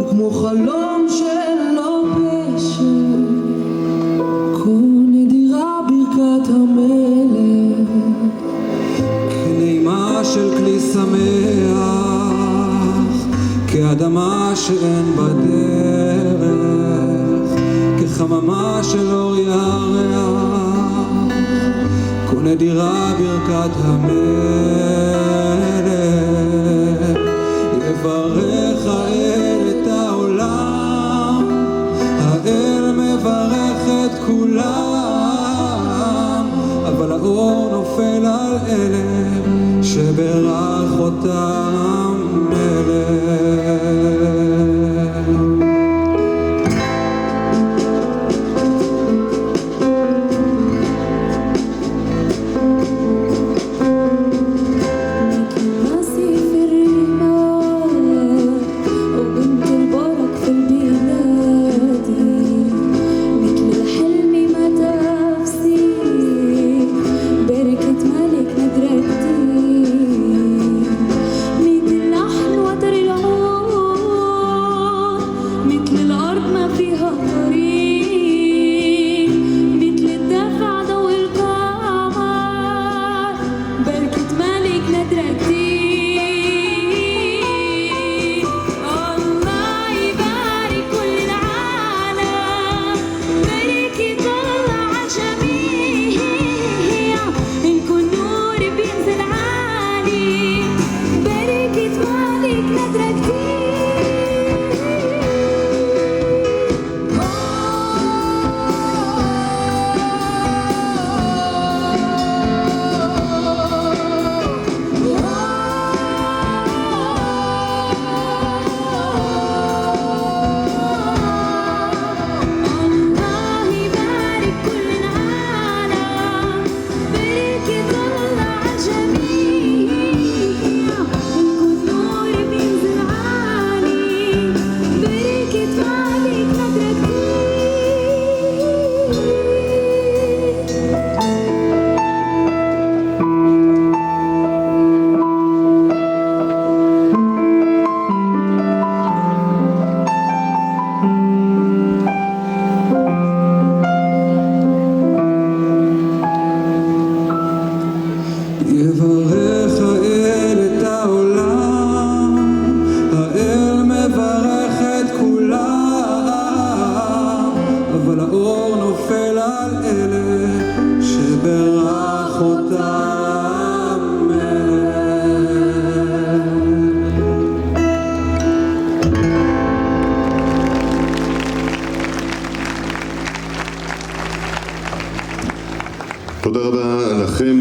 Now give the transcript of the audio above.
כמו חלום שלא פשר, כה נדירה ברכת המלך, כנעימה של כלי שמח, כאדמה שאין בדרך, כחממה של אור ירח, כה נדירה ברכת המלך. יברך האל את העולם, האל מברך את כולם, אבל האור נופל על אלה שברך אותם מלך. יברך האל את העולם, האל מברך את כולם, אבל האור נופל על אלה שברך אותם מלך. תודה רבה לכם.